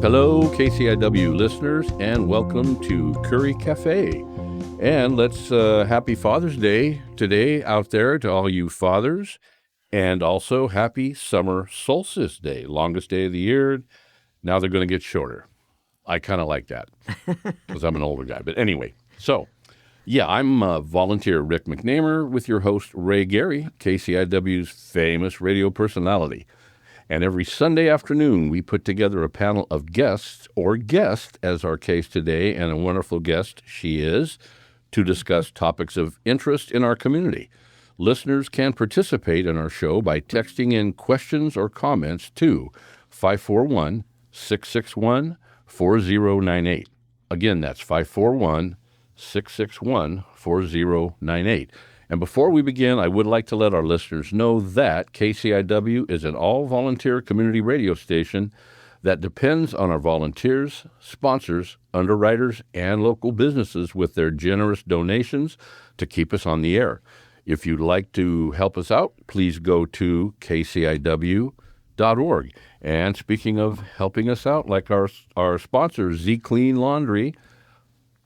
Hello, KCIW listeners, and welcome to Curry Café. And let's happy Father's Day today out there to all you fathers, and also happy Summer Solstice Day, longest day of the year. Now they're going to get shorter. I kind of like that because I'm an older guy. But anyway, so yeah, I'm volunteer Rick McNamer with your host, Ray Gary, KCIW's famous radio personality. And every Sunday afternoon, we put together a panel of guests, or guest, as our case today, and a wonderful guest she is, to discuss topics of interest in our community. Listeners can participate in our show by texting in questions or comments to 541-661-4098. Again, that's 541-661-4098. And before we begin, I would like to let our listeners know that KCIW is an all-volunteer community radio station that depends on our volunteers, sponsors, underwriters, and local businesses with their generous donations to keep us on the air. If you'd like to help us out, please go to kciw.org. And speaking of helping us out, like our sponsor, Z Clean Laundry,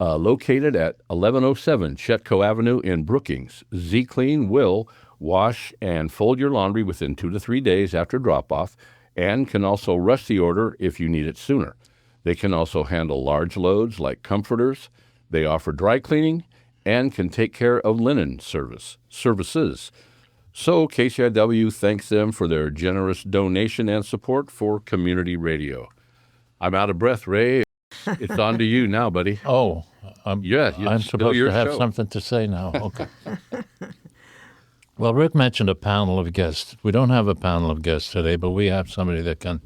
located at 1107 Chetco Avenue in Brookings. Z Clean will wash and fold your laundry within 2 to 3 days after drop-off and can also rush the order if you need it sooner. They can also handle large loads like comforters. They offer dry cleaning and can take care of linen services. So KCIW thanks them for their generous donation and support for community radio. I'm out of breath, Ray. It's on to you now, buddy. Oh, I'm supposed to have show. something to say now. Okay. Well, Rick mentioned a panel of guests. We don't have a panel of guests today, but we have somebody that can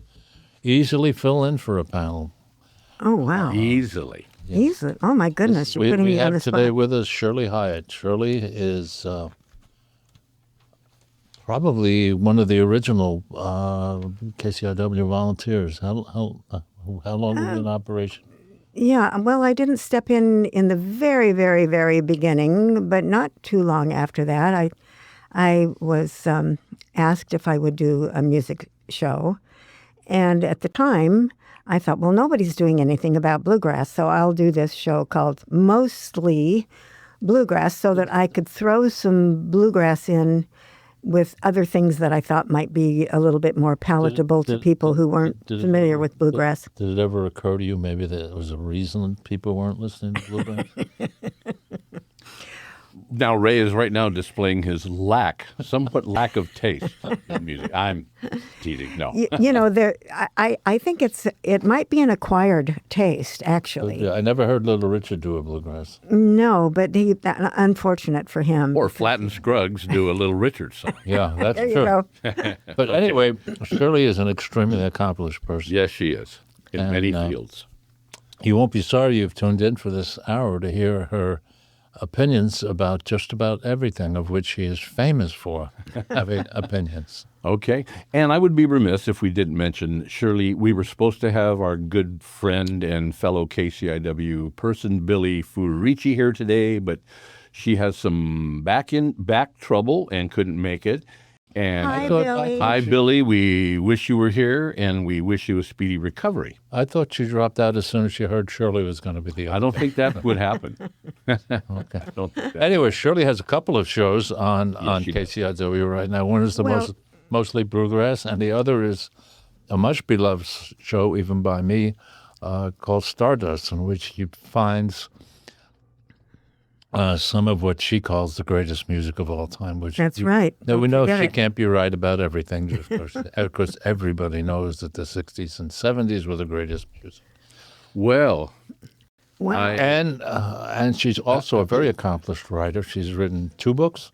easily fill in for a panel. Oh, wow. Easily. Yes. Easily. Oh, my goodness. You're putting me on the spot. We have today with us Shirley Hyatt. Shirley is probably one of the original KCIW volunteers. How long were you in operation? Yeah, well, I didn't step in the very, very, very beginning, but not too long after that. I was asked if I would do a music show. And at the time, I thought, well, nobody's doing anything about bluegrass, so I'll do this show called Mostly Bluegrass so that I could throw some bluegrass in with other things that I thought might be a little bit more palatable to people who weren't familiar with bluegrass. Did it ever occur to you maybe that it was a reason people weren't listening to bluegrass? Now, Ray is right now displaying his somewhat lack of taste in music. I'm teasing. No. I think it might be an acquired taste, actually. Yeah, I never heard Little Richard do a bluegrass. No, but unfortunate for him. Or Flatt and Scruggs do a Little Richard song. Yeah, that's there true. You go. But anyway, Shirley is an extremely accomplished person. Yes, she is, in many fields. You won't be sorry you've tuned in for this hour to hear her opinions about just about everything, of which she is famous for having opinions. Okay. And I would be remiss if we didn't mention, Shirley, we were supposed to have our good friend and fellow KCIW person, Billy Furici, here today, but she has some back trouble and couldn't make it. And Hi, Billy. We wish you were here, and we wish you a speedy recovery. I thought she dropped out as soon as she heard Shirley was going to be the. I don't think that would happen. Okay. Anyway, Shirley has a couple of shows on KCIW right now. One is mostly bluegrass, and the other is a much beloved show, even by me, called Stardust, in which she finds some of what she calls the greatest music of all time. That's right. Now, we know she can't be right about everything, of course, everybody knows that the 60s and 70s were the greatest music. Well. And she's also a very accomplished writer. She's written 2 books.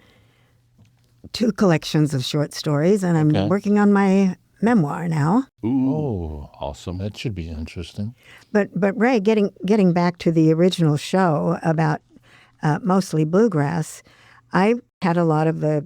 2 collections of short stories, and I'm working on my memoir now. Ooh, awesome. That should be interesting. But Ray, getting back to the original show about mostly bluegrass, I had a lot of the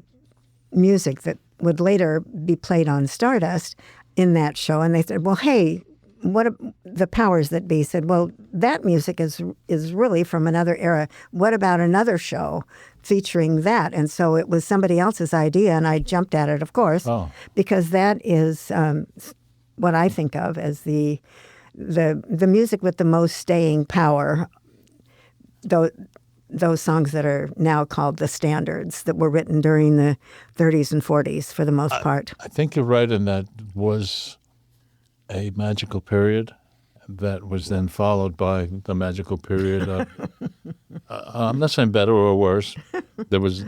music that would later be played on Stardust in that show. And they said, well, hey, the powers that be said, well, that music is really from another era. What about another show featuring that? And so it was somebody else's idea, and I jumped at it, of course, because that is what I think of as the the music with the most staying power, those songs that are now called the standards that were written during the 30s and 40s for the most part. I think you're right, and that was a magical period that was then followed by the magical period of, I'm not saying better or worse, there was,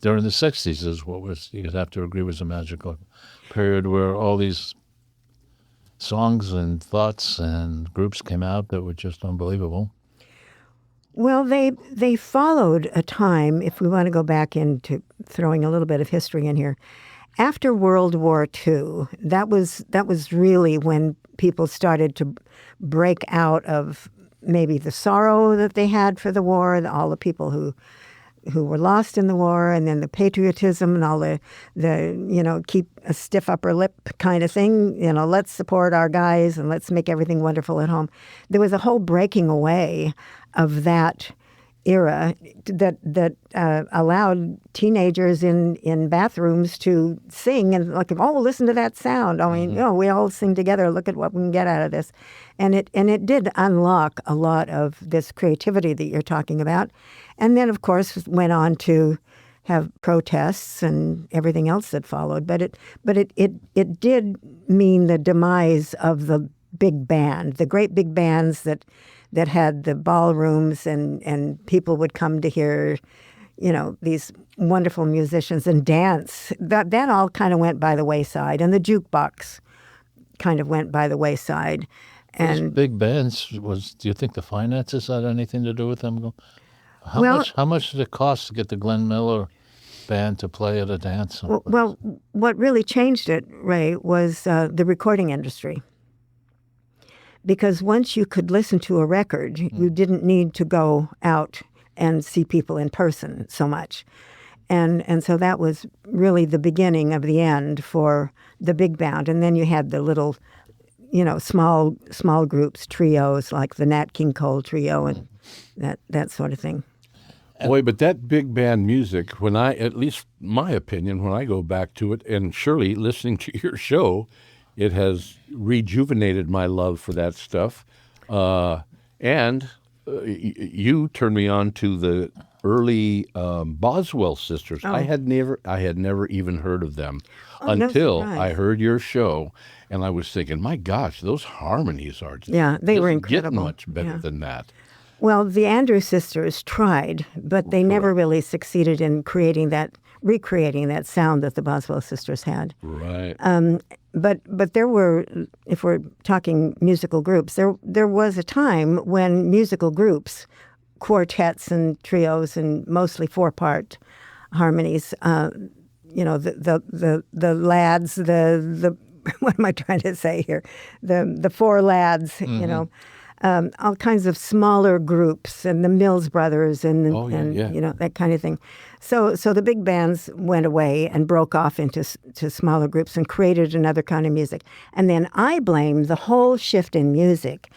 during the 60s is what was, you'd have to agree, was a magical period where all these songs and thoughts and groups came out that were just unbelievable. Well, they followed a time, if we want to go back into throwing a little bit of history in here, after World War II, that was really when people started to break out of maybe the sorrow that they had for the war, all the people who were lost in the war, and then the patriotism and all the keep a stiff upper lip kind of thing. Let's support our guys and let's make everything wonderful at home. There was a whole breaking away of that era that allowed teenagers in bathrooms to sing and like, oh, listen to that sound. I mean, we all sing together. Look at what we can get out of this, and it did unlock a lot of this creativity that you're talking about, and then of course went on to have protests and everything else that followed. But it did mean the demise of the big band, the great big bands that had the ballrooms and people would come to hear, these wonderful musicians and dance. That all kind of went by the wayside, and the jukebox kind of went by the wayside. And those big bands, do you think the finances had anything to do with them? How much did it cost to get the Glenn Miller band to play at a dance? Well, what really changed it, Ray, was the recording industry. Because once you could listen to a record, you didn't need to go out and see people in person so much. And so that was really the beginning of the end for the big band. And then you had the little, small groups, trios, like the Nat King Cole Trio and that sort of thing. Boy, but that big band music, at least my opinion, when I go back to it, and Shirley, listening to your show, it has rejuvenated my love for that stuff. And you turned me on to the early Boswell sisters. Oh. I had never even heard of them until I heard your show, and I was thinking, my gosh, those harmonies are just they were incredible. Get much better than that. Well, the Andrews sisters tried, but they never really succeeded in recreating that sound that the Boswell sisters had. Right. But there were, if we're talking musical groups, there was a time when musical groups, quartets and trios and mostly 4-part harmonies, the lads, the what am I trying to say here? The 4 lads, all kinds of smaller groups, and the Mills Brothers, and that kind of thing. So the big bands went away and broke off into smaller groups and created another kind of music. And then I blame the whole shift in music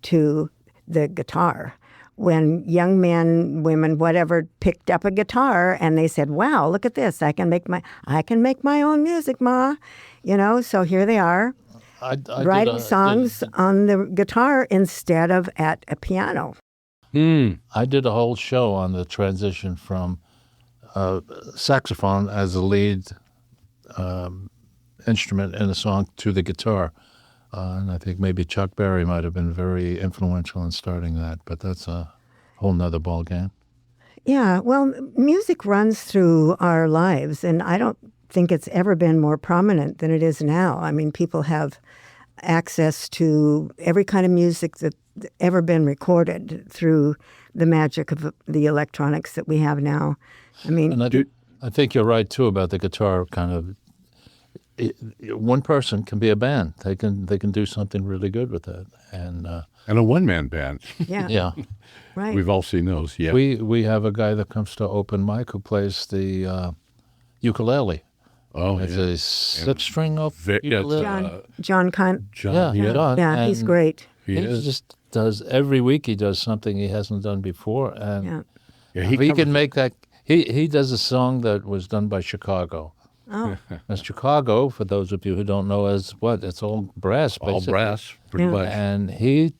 to the guitar. When young men, women, whatever, picked up a guitar and they said, "Wow, look at this! I can make my own music, Ma." So here they are. Writing songs on the guitar instead of at a piano. I did a whole show on the transition from saxophone as the lead instrument in a song to the guitar. And I think maybe Chuck Berry might have been very influential in starting that, but that's a whole nother ballgame. Yeah, well, music runs through our lives, and I don't think it's ever been more prominent than it is now. I mean, people have access to every kind of music that's ever been recorded through the magic of the electronics that we have now. I mean, and I think you're right too about the guitar. Kind of, one person can be a band. They can do something really good with that, and a one-man band. Yeah, right. We've all seen those. Yeah, we have a guy that comes to open mic who plays the ukulele. Oh, it's a 6-string ukulele. John Con. John. Yeah, he's great. He just does every week. He does something he hasn't done before, and he can make that. He does a song that was done by Chicago. Oh, And Chicago, for those of you who don't know, is what? It's all brass, basically. All brass, pretty Yeah. much. And he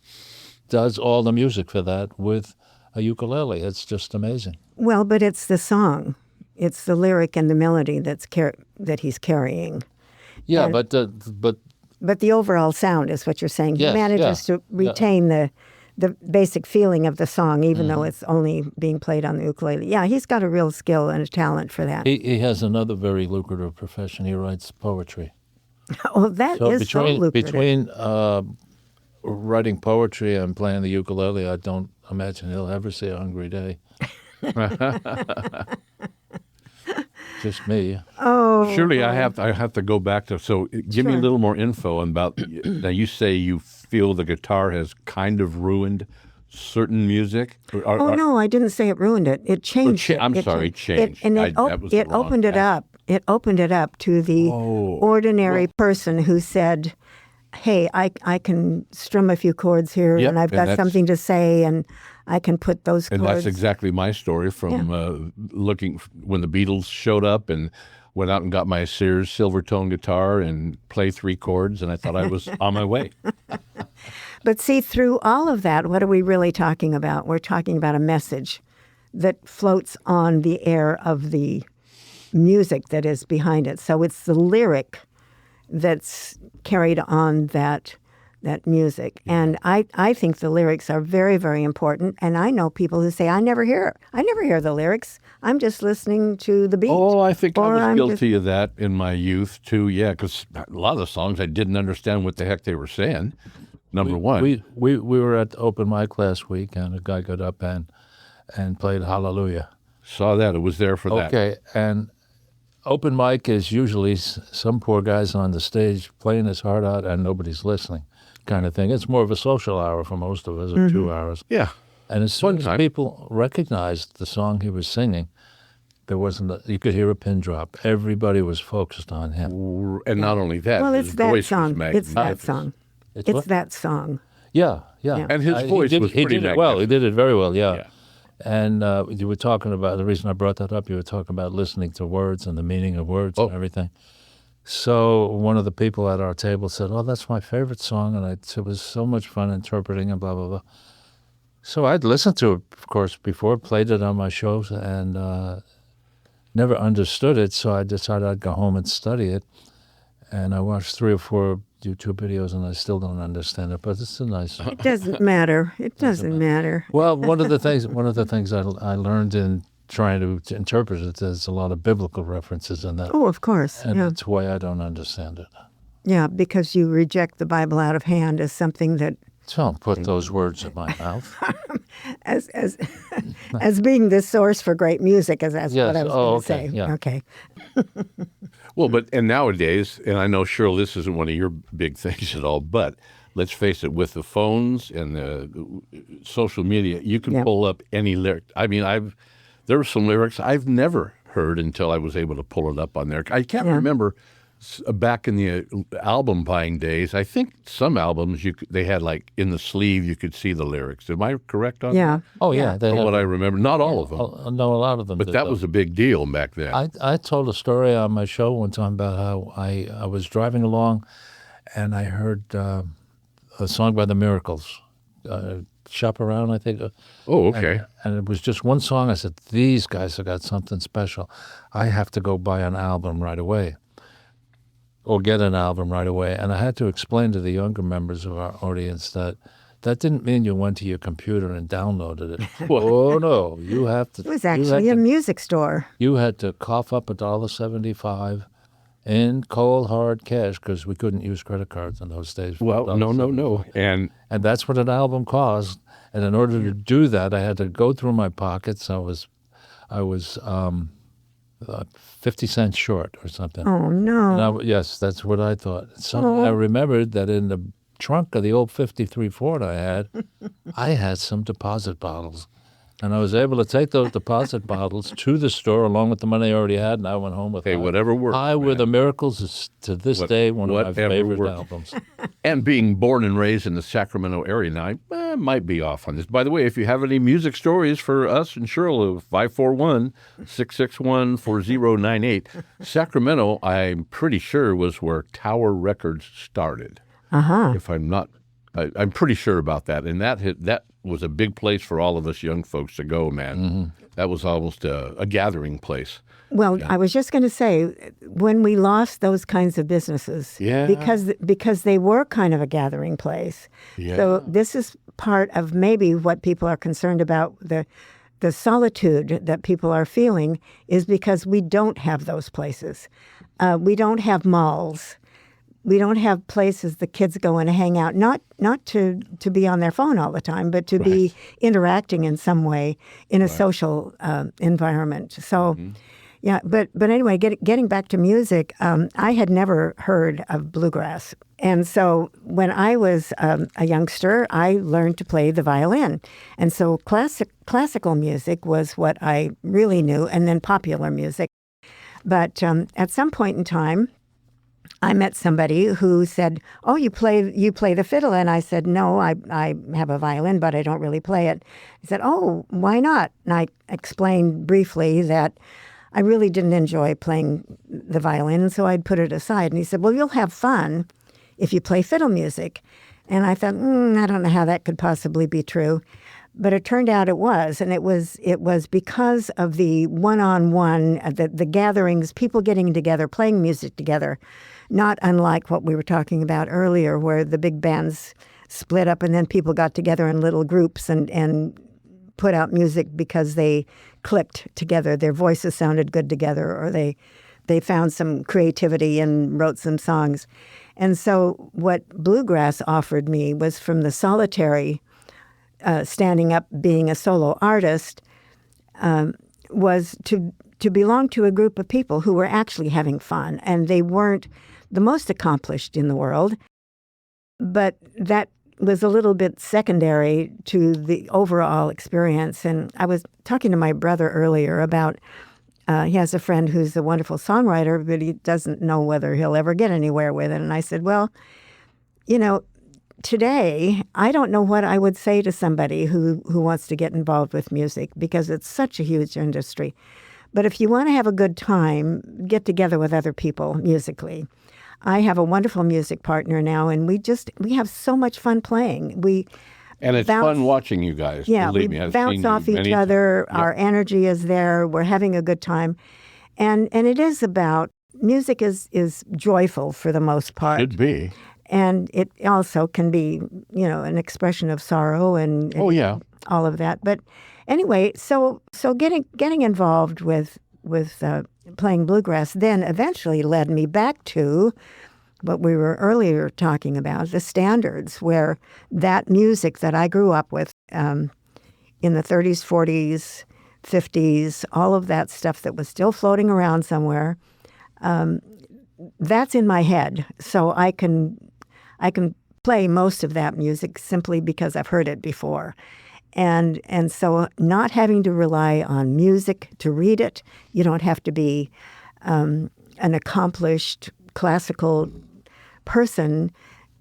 does all the music for that with a ukulele. It's just amazing. well, but it's the song. It's the lyric and the melody that he's carrying. Yeah, And- but But the overall sound is what you're saying. Yes, He manages yeah, to retain the basic feeling of the song, even though it's only being played on the ukulele. Yeah, he's got a real skill and a talent for that. he has another very lucrative profession. He writes poetry. Oh, that So is so lucrative. between writing poetry and playing the ukulele, I don't imagine he'll ever see a hungry day. Just me. Oh, Shirley, I have to go back to, so give me a Sure. little more info about, now you say you feel the guitar has kind of ruined certain music? oh no, I didn't say it ruined it. It changed it. I'm It sorry, changed. changed. And That was the it wrong opened it path. up. It opened it up to the ordinary person who said, hey, I can strum a few chords here, Yep, and I've and got that's- something to say, and I can put those And chords. that's exactly my story from looking when the Beatles showed up and went out and got my Sears Silvertone guitar and play 3 chords, and I thought I was on my way. But see, through all of that, what are we really talking about? We're talking about a message that floats on the air of the music that is behind it. So it's the lyric that's carried on that music. And I think the lyrics are very, very important. And I know people who say, I never hear the lyrics. I'm just listening to the beat. Oh, I think I Or was I'm guilty of that in my youth too. Yeah, because a lot of the songs I didn't understand what the heck they were saying. Number one, We were at the open mic last week, and a guy got up and played Hallelujah. saw that. It was there for that. Okay, and open mic is usually some poor guy's on the stage playing his heart out and nobody's listening, kind of thing. It's more of a social hour for most of us, or 2 hours. Yeah. And as soon Fun as time. people recognized the song he was singing, there wasn't. You could hear a pin drop. Everybody was focused on him. And not only that, Well, his it's that voice was song. It's that magnificent. song. It's It's what? that song. Yeah, yeah. And his voice he was he pretty did it well. He did it very well. Yeah. Yeah. And you were talking about the reason I brought that up. You were talking about listening to words and the meaning of words and everything. So one of the people at our table said, "Oh, that's my favorite song," and it was so much fun interpreting and blah blah blah. So I'd listened to it, of course, before, played it on my shows, and never understood it. So I decided I'd go home and study it. And I watched 3 or 4 YouTube videos, and I still don't understand it. But it's a nice. It doesn't matter. It doesn't matter. Well, one of the things I learned in trying to interpret it, there's a lot of biblical references in that, Oh, of course. and Yeah. that's why I don't understand it. Yeah, because you reject the Bible out of hand as something that Don't put those words in my mouth. as as being the source for great music, as that's Yes. what I was Oh, going to okay. say. Yeah. Okay. Well, and nowadays, and I know, Cheryl, this isn't one of your big things at all, but let's face it, with the phones and the social media, you can Yeah. pull up any lyric. I mean, there were some lyrics I've never heard until I was able to pull it up on there. I can't Yeah. remember back in the album buying days. I think some albums they had like in the sleeve you could see the lyrics. Am I correct on Yeah. that? Oh yeah, they From have, what I remember, not all of them, no, a lot of them. but did, that though. was a big deal back then. I told a story on my show one time about how I was driving along, and I heard a song by the Miracles, "Shop Around," I think. Oh, okay. And it was just one song. I said, "These guys have got something special. I have to go buy an album right away, or get an album right away." And I had to explain to the younger members of our audience that didn't mean you went to your computer and downloaded it. Oh no, you have to. It was actually a music store. You had to cough up $1.75 in cold hard cash because we couldn't use credit cards in those days. Well, no. And And that's what an album cost. And in order to do that, I had to go through my pockets. I was 50 cents short or something. Oh no. And yes, that's what I thought. So I remembered that in the trunk of the old '53 Ford I had some deposit bottles. And I was able to take those deposit bottles to the store along with the money I already had, and I went home with whatever works. High Were the Miracles is to this day one of my favorite works. albums. And being born and raised in the Sacramento area, now I might be off on this. By the way, if you have any music stories for us and Shirley, 541-661-4098. Sacramento, I'm pretty sure, was where Tower Records started. If I'm not, I'm pretty sure about that. And that was a big place for all of us young folks to go, man. Mm-hmm. That was almost a gathering place. Well, I was just going to say, when we lost those kinds of businesses, because they were kind of a gathering place. Yeah. So this is part of maybe what people are concerned about, the solitude that people are feeling is because we don't have those places. We don't have malls. We don't have places the kids go and hang out, not to be on their phone all the time, but to be interacting in some way in a social environment. So, yeah, but anyway, getting back to music, I had never heard of bluegrass. And so when I was a youngster, I learned to play the violin. And so classical music was what I really knew, and then popular music. But at some point in time, I met somebody who said, "Oh, you play the fiddle?" And I said, "No, I have a violin, but I don't really play it." He said, "Oh, why not?" And I explained briefly that I really didn't enjoy playing the violin, so I'd put it aside. And he said, "Well, you'll have fun if you play fiddle music." And I thought, I don't know how that could possibly be true. But it turned out it was, and it was because of the one-on-one, the gatherings, people getting together, playing music together, not unlike what we were talking about earlier, where the big bands split up and then people got together in little groups and put out music because they clicked together. Their voices sounded good together, or they found some creativity and wrote some songs. And so what bluegrass offered me was, from the solitary standing up, being a solo artist, was to belong to a group of people who were actually having fun. And they weren't the most accomplished in the world, but that was a little bit secondary to the overall experience. And I was talking to my brother earlier about, he has a friend who's a wonderful songwriter, but he doesn't know whether he'll ever get anywhere with it. And I said, well, today, I don't know what I would say to somebody who wants to get involved with music, because it's such a huge industry. But if you want to have a good time, get together with other people musically. I have a wonderful music partner now, and we have so much fun playing. And it's fun watching you guys. Yeah, believe we me, I've bounce seen off you each many other. times. Our energy is there. We're having a good time. And it is about, music is joyful for the most part. Should be. And it also can be, an expression of sorrow and all of that. But anyway, so getting involved with playing bluegrass then eventually led me back to what we were earlier talking about, the standards, where that music that I grew up with in the 30s, 40s, 50s, all of that stuff that was still floating around somewhere, that's in my head. So I can play most of that music simply because I've heard it before. And so not having to rely on music to read it, you don't have to be an accomplished classical person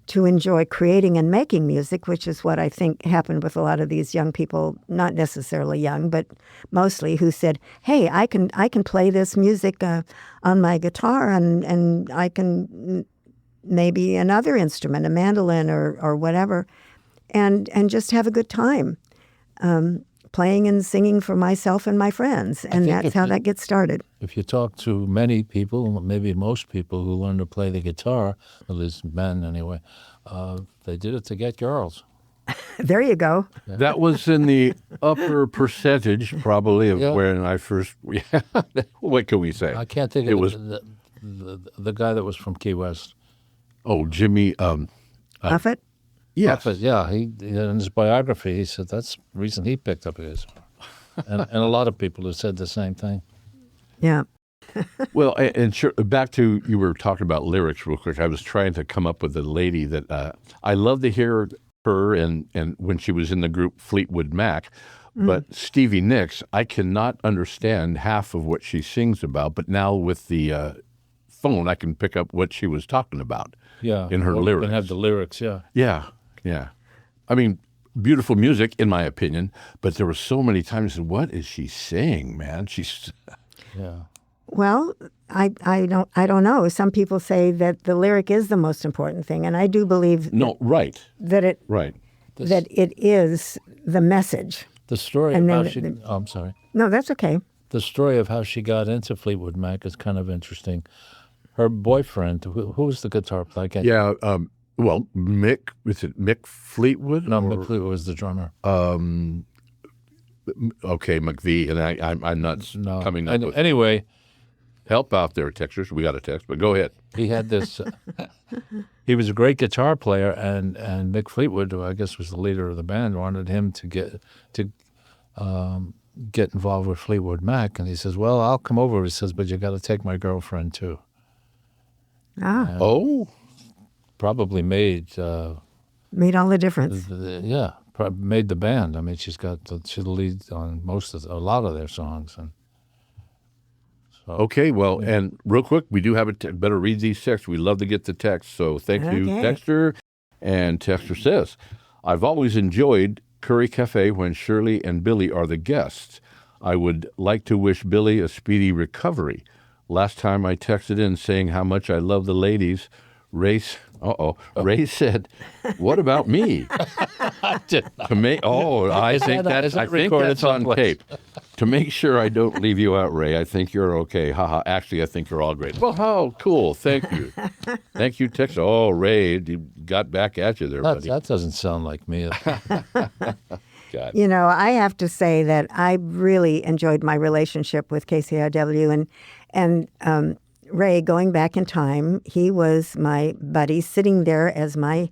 to enjoy creating and making music, which is what I think happened with a lot of these young people, not necessarily young, but mostly, who said, hey, I can play this music on my guitar, and I can maybe another instrument, a mandolin or whatever, and just have a good time. Playing and singing for myself and my friends, and that's how that gets started. If you talk to many people, maybe most people who learn to play the guitar, at least men anyway, they did it to get girls. There you go. That was in the upper percentage, probably, of when I first. What can we say? I can't think of the guy that was from Key West. Oh, Jimmy Buffett? Yes. Buffett, yeah. He in his biography, he said that's the reason he picked up his. And a lot of people have said the same thing. Yeah. Well, and sure, back to, you were talking about lyrics real quick. I was trying to come up with a lady that I love to hear her and when she was in the group Fleetwood Mac. But Stevie Nicks, I cannot understand half of what she sings about, but now with the phone, I can pick up what she was talking about in her lyrics. You can have the lyrics, yeah. Yeah. I mean, beautiful music, in my opinion, but there were so many times, what is she saying, man? She's... Yeah. Well, I don't know. Some people say that the lyric is the most important thing, and I do believe No, right. that it Right. that it is the message. The story And of then how she... Oh, I'm sorry. No, that's okay. The story of how she got into Fleetwood Mac is kind of interesting. Her boyfriend, who was the guitar player? Yeah, well, Mick, was it Mick Fleetwood? No, Mick Fleetwood was the drummer. Okay, McVie, and I'm not coming up with... Anyway... Help out there, texters. We got a text, but go ahead. He had this... he was a great guitar player, and Mick Fleetwood, who I guess was the leader of the band, wanted him to get involved with Fleetwood Mac, and he says, well, I'll come over. He says, but you got to take my girlfriend, too. Ah. Oh. Probably made... made all the difference. Made the band. I mean, she's the lead on a lot of their songs. And so, okay, well, and real quick, we do have better read these texts. We love to get the text, so thank you, Texter. And Texter says, I've always enjoyed Curry Café when Shirley and Billy are the guests. I would like to wish Billy a speedy recovery. Last time I texted in saying how much I love the ladies, Ray said, "What about me?" I did not. I think that's on tape. To make sure I don't leave you out, Ray, I think you're okay. Haha. Actually, I think you're all great. Well, how cool. Thank you. Thank you, Tex. Oh, Ray, you got back at you there, buddy. That doesn't sound like me. God. You know, I have to say that I really enjoyed my relationship with KCIW, and Ray, going back in time, he was my buddy, sitting there as my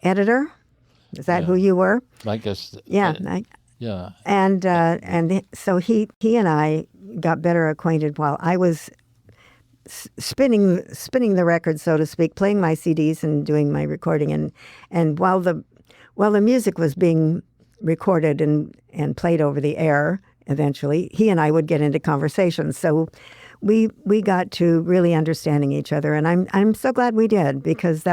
editor. Is that who you were? I guess. Yeah. Yeah. And so he and I got better acquainted while I was spinning the record, so to speak, playing my CDs and doing my recording, and while the music was being recorded and played over the air, eventually he and I would get into conversations. So we got to really understanding each other, and I'm so glad we did, because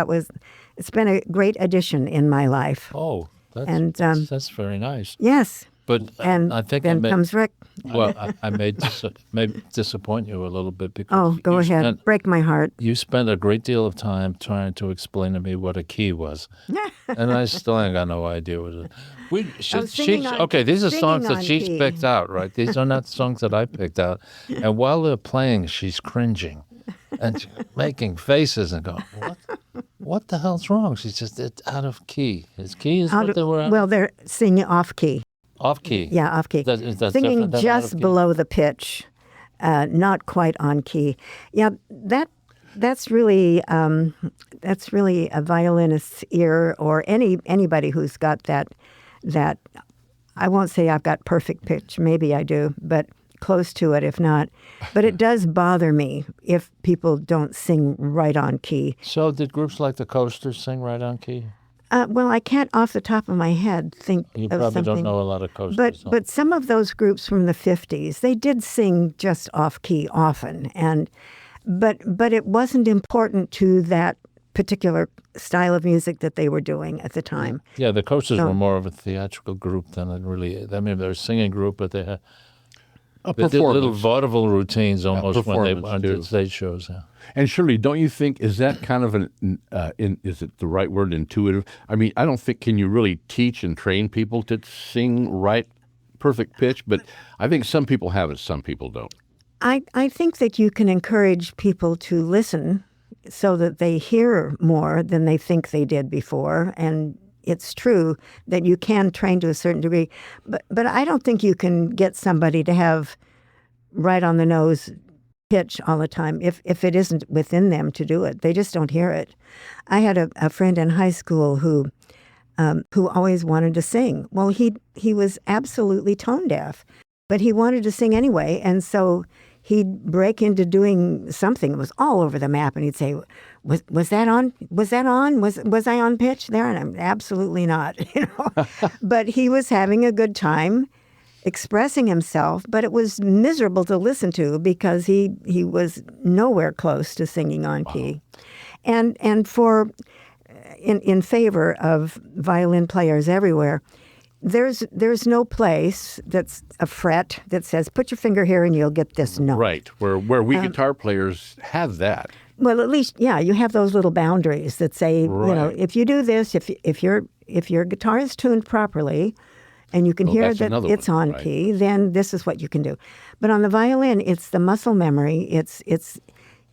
it's been a great addition in my life. Oh, that's very nice. Yes. But I think then comes Rick. Well, I may disappoint you a little bit, because go ahead, break my heart. You spent a great deal of time trying to explain to me what a key was, and I still ain't got no idea what it. These are songs that she's picked out, right? These are not songs that I picked out. And while they're playing, she's cringing and making faces and going, "What the hell's wrong?" She's just, it's out of key. His key is what they were out. Well, they're singing off key. Off key. Yeah, off key. That's singing just below the pitch, not quite on key. Yeah, that's really a violinist's ear, or anybody who's got that. I won't say I've got perfect pitch. Maybe I do, but close to it, if not. But it does bother me if people don't sing right on key. So did groups like the Coasters sing right on key? Well, I can't off the top of my head think of something. You probably don't know a lot of Coasters. But some of those groups from the 50s, they did sing just off key often, but it wasn't important to that particular style of music that they were doing at the time. Yeah, the Coasters were more of a theatrical group than it really. I mean, they're a singing group, but they had did little vaudeville routines almost when they did stage shows. Yeah. And Shirley, don't you think, is that kind of is it the right word, intuitive? I mean, I don't think, can you really teach and train people to sing right, perfect pitch? But I think some people have it, some people don't. I think that you can encourage people to listen so that they hear more than they think they did before. And it's true that you can train to a certain degree. But I don't think you can get somebody to have right on the nose pitch all the time if it isn't within them to do it. They just don't hear it. I had a friend in high school who always wanted to sing. Well, he was absolutely tone deaf, but he wanted to sing anyway, and so he'd break into doing something. It was all over the map, and he'd say, "Was that on? Was that on? Was I on pitch there?" And I'm absolutely not, But he was having a good time, expressing himself, but it was miserable to listen to because he was nowhere close to singing on key. And for in favor of violin players everywhere, there's no place that's a fret that says put your finger here and you'll get this note. Right, where we guitar players have that. Well, at least, yeah, you have those little boundaries that say, Right. if you do this, if your guitar is tuned properly, and you can hear that's that another it's one, on right. key, then this is what you can do. But on the violin, it's the muscle memory. It's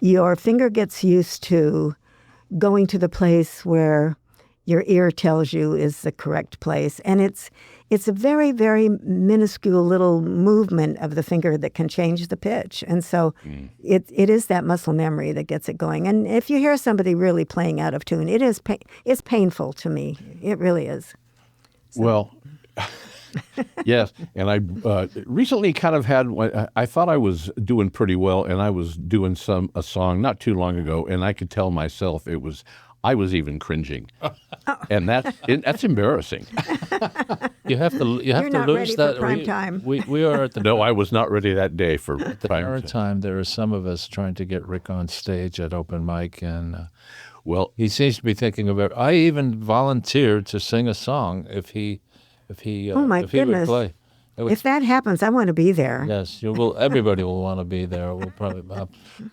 your finger gets used to going to the place where your ear tells you is the correct place, and it's a very, very minuscule little movement of the finger that can change the pitch. And so it is that muscle memory that gets it going. And if you hear somebody really playing out of tune, it's painful to me. It really is. Well, yes, and I recently kind of had. I thought I was doing pretty well, and I was doing a song not too long ago, and I could tell myself I was even cringing, and that's embarrassing. You have to You're not lose ready that. for prime time. We are at the No, I was not ready that day for the prime current time. There are some of us trying to get Rick on stage at open mic, and Well, he seems to be thinking about. I even volunteered to sing a song if he Oh, my if he would goodness. play. It would- If that happens, I want to be there. yes, you will. Everybody will want to be there. We'll probably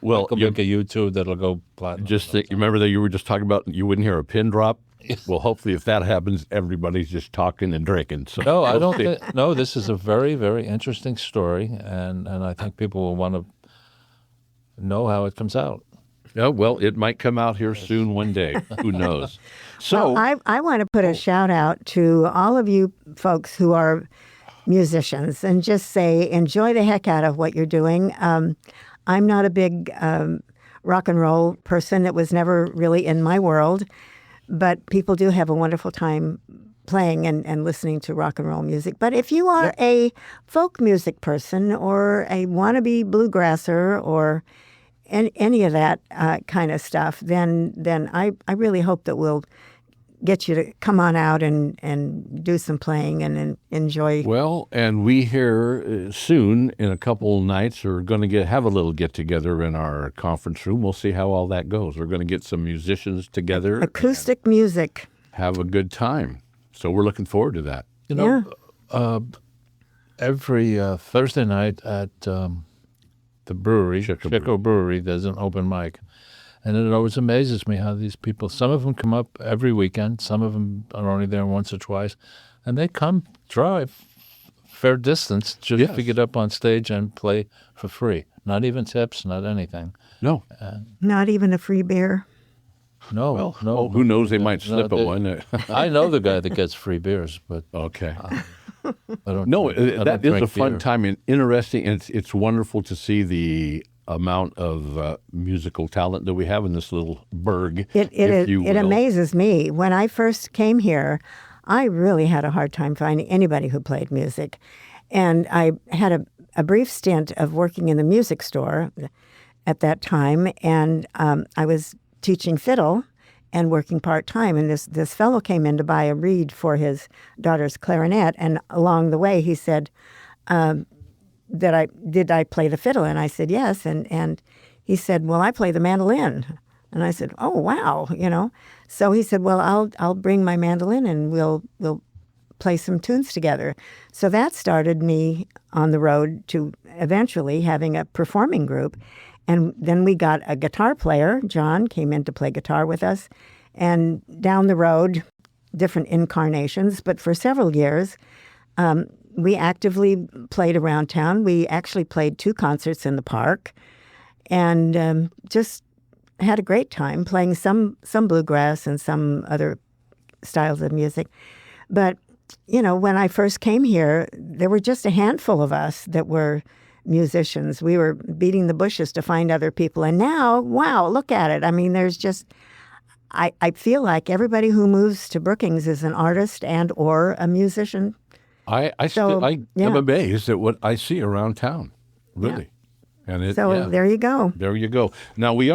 Well, make a YouTube that'll go platinum. just think, remember that you were just talking about you wouldn't hear a pin drop. Well, hopefully, if that happens, everybody's just talking and drinking. So No, I don't think. No, this is a very, very interesting story, and I think people will want to know how it comes out. Yeah, well, it might come out here soon one day. Who knows? So Well, I want to put a shout out to all of you folks who are musicians and just say enjoy the heck out of what you're doing. I'm not a big rock and roll person. It was never really in my world, but people do have a wonderful time playing and listening to rock and roll music. But if you are a folk music person or a wannabe bluegrasser or any of that kind of stuff, then I really hope that we'll get you to come on out and do some playing and enjoy. well, and we here soon in a couple nights are going to have a little get together in our conference room. We'll see how all that goes. We're going to get some musicians together, Acoustic music. have a good time. So we're looking forward to that. You know, every Thursday night at the brewery, Chico Brewery, there's an open mic. And it always amazes me how these people, some of them come up every weekend, some of them are only there once or twice, and they come drive fair distance just to get up on stage and play for free. Not even tips, not anything. No. Not even a free beer. No, Well, no. who knows? They might slip they- at one. I know the guy that gets free beers, but Okay. I don't. No, I don't that is a drink fun beer. time and interesting. And it's wonderful to see the amount of musical talent that we have in this little burg. It will. amazes me. When I first came here, I really had a hard time finding anybody who played music. And I had a brief stint of working in the music store at that time, and I was teaching fiddle and working part-time. And this fellow came in to buy a reed for his daughter's clarinet, and along the way he said, did I play the fiddle? And I said, yes. And he said, well, I play the mandolin. And I said, oh, wow, So he said, well, I'll bring my mandolin and we'll play some tunes together. So that started me on the road to eventually having a performing group. And then we got a guitar player. John came in to play guitar with us. And down the road, different incarnations, but for several years, we actively played around town. We actually played 2 concerts in the park and just had a great time playing some bluegrass and some other styles of music. But, when I first came here, there were just a handful of us that were musicians. We were beating the bushes to find other people. And now, wow, look at it. I mean, there's just, I feel like everybody who moves to Brookings is an artist and or a musician. I am amazed at what I see around town. Really. And there you go. There you go. Now we're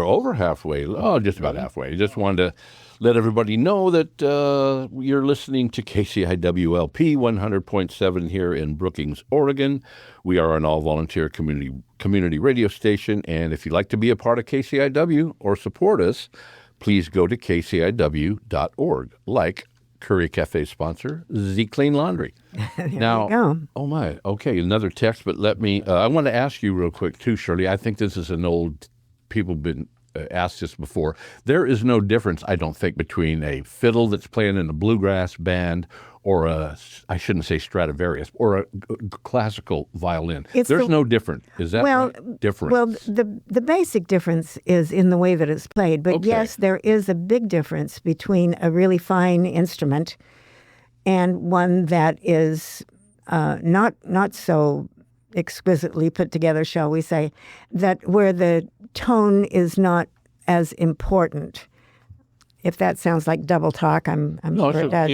over halfway. Oh, just about halfway. Just wanted to let everybody know that you're listening to KCIW-LP 100.7 here in Brookings, Oregon. We are an all-volunteer community radio station, and if you'd like to be a part of KCIW or support us, please go to kciw.org, like Curry Café sponsor, Z Clean Laundry. Now, you go. Oh my, okay, another text, but let me, I want to ask you real quick too, Shirley. I think this is an old, people have been asked this before. There is no difference, I don't think, between a fiddle that's playing in a bluegrass band or I shouldn't say Stradivarius, or a classical violin. There's no difference. Is that right? Different? Well, the basic difference is in the way that it's played. But yes, there is a big difference between a really fine instrument and one that is not so exquisitely put together, shall we say, that where the tone is not as important. If that sounds like double talk, I'm sure it does.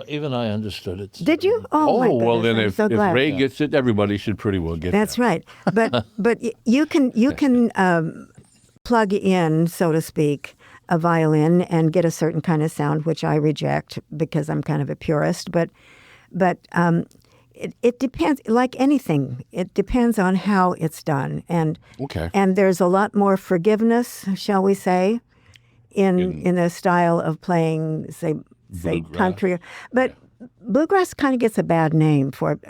Even I understood it. Did you? Oh my goodness, well then, I'm so glad. If Ray gets it, everybody should pretty well get it. That's right. But you can plug in, so to speak, a violin and get a certain kind of sound, which I reject because I'm kind of a purist. But it depends. Like anything, it depends on how it's done, and there's a lot more forgiveness, shall we say, in a style of playing, say country. But bluegrass kind of gets a bad name for it.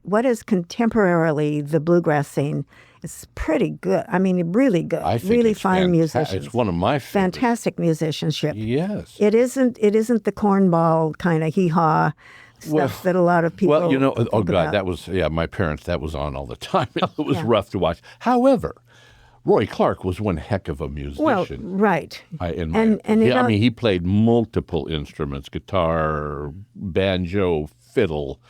What is contemporarily the bluegrass scene is pretty good. I mean, really good. I think really it's fine musicians. It's one of my favorites. Fantastic musicianship. Yes. It isn't the cornball kind of hee-haw stuff that a lot of people oh God, about. that was, my parents, that was on all the time. It was rough to watch. However, Roy Clark was one heck of a musician. Well, right. He played multiple instruments: guitar, banjo, fiddle,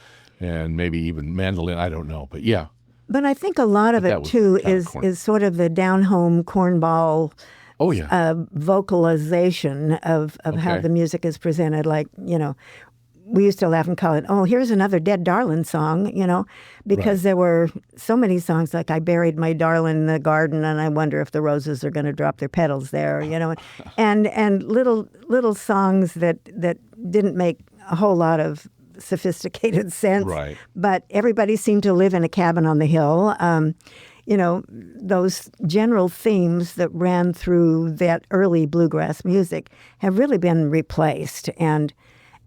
and maybe even mandolin. I don't know, but yeah. But I think a lot of it too is sort of the down-home cornball. Oh yeah. Vocalization of how the music is presented. Like, we used to laugh and call it, oh, here's another Dead Darlin' song, because there were so many songs like I Buried My Darlin' in the Garden and I Wonder If the Roses Are Going to Drop Their Petals There, and little songs that didn't make a whole lot of sophisticated sense. Right. But everybody seemed to live in a cabin on the hill. Those general themes that ran through that early bluegrass music have really been replaced. And